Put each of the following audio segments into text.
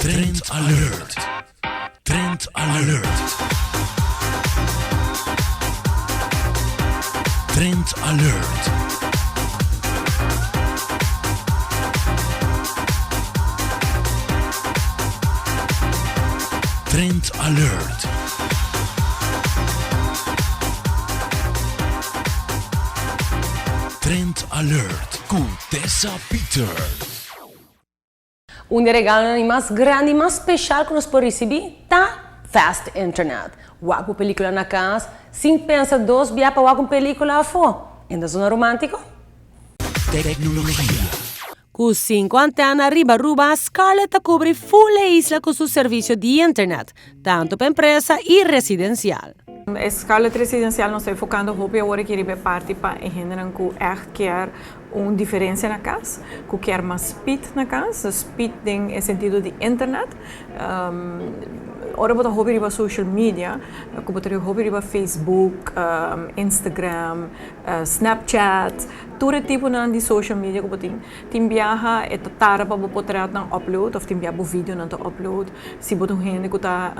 Trend alert. Trend alert. Trend alert. Trend alert. Trend alert com Tessa Peters. Um dos regalos mais grande e mais especial que nós podemos receber tá Fast Internet. Uma película na casa, sem pensar dois dias para uma película fora. Ainda zona romântica? Tecnologia. Com 50 anos arriba, Scarlett cobre full a isla com seu serviço de internet, tanto para empresa e residencial. Scarlett Residencial nós estamos focando hoop agora que ribe parte para hinderen que echt quer uma diferença na casa, que quer mais speed na casa, speed ding é sentido de internet. Ora bota hobby riba social media, que bota hobby riba Facebook, Instagram, Snapchat, todo tipo de social media que bota tim viaja é tara para botar na upload of tim viaja vídeo na upload. Se bota gente que tá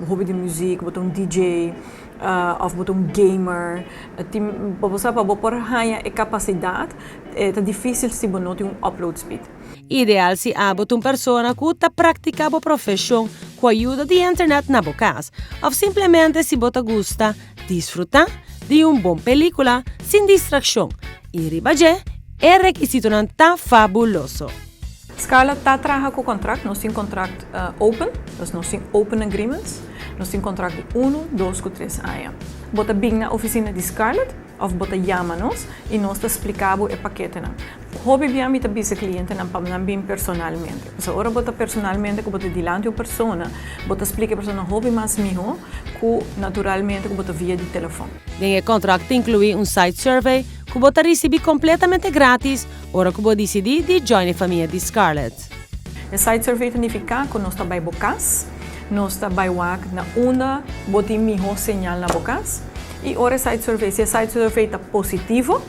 hobby de música, bota DJ of bota gamer, tim para botar hanya a capacidade é difícil se botar upload speed. Ideal se abot uma pessoa que está praticando a profissão com a ajuda de internet na casa, ou simplesmente se bota gusta desfrutar de uma boa película sem distração. E ribaje é requisito não tá fabuloso. Scarlett está trabalhando com o contrato, nós temos contrato open, nós temos open agreements, nós temos contrato de 1, 2 ou 3 anos. Bota bem na oficina de Scarlett, ou bota chama-nos e nós explicamos o paquete. Hobby bem a bisa cliente não bem personalmente. Então, ora bota personalmente que bota diante uma pessoa, bota explica a pessoa hobby mais melhor que naturalmente que bota via de telefone. O contrato inclui um site survey que bota receber completamente grátis, ora que bota decidir de join a família de Scarlett. O site survey significa que nós estamos bocas, nós estamos na onda, bota melhor sinal na bocas. E ora site survey, se o site survey está positivo,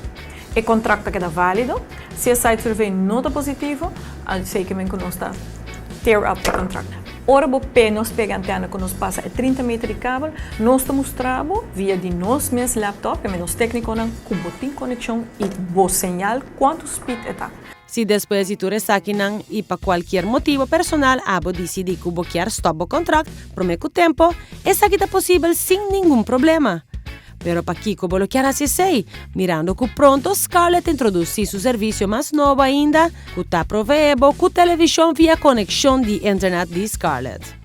o contrato está válido. Se o site survey não está positivo, sei que nós está tear up o contrato. Ora nós pegamos que nós passa 30 metros de cabo, nós mostramos via de nós mesmos laptop, que nós técnicos com botin conexão e boa sinal quanto speed está. Se depois de tu resaquinan e para qualquer motivo personal abo decidi que bloquear stop o contrato por meio tempo, essa aqui está possível sem nenhum problema. Pero para Kiko bloquear assim sei, mirando que pronto Scarlett introduz seu serviço mais novo ainda, que está proveído com televisão via conexão de internet de Scarlett.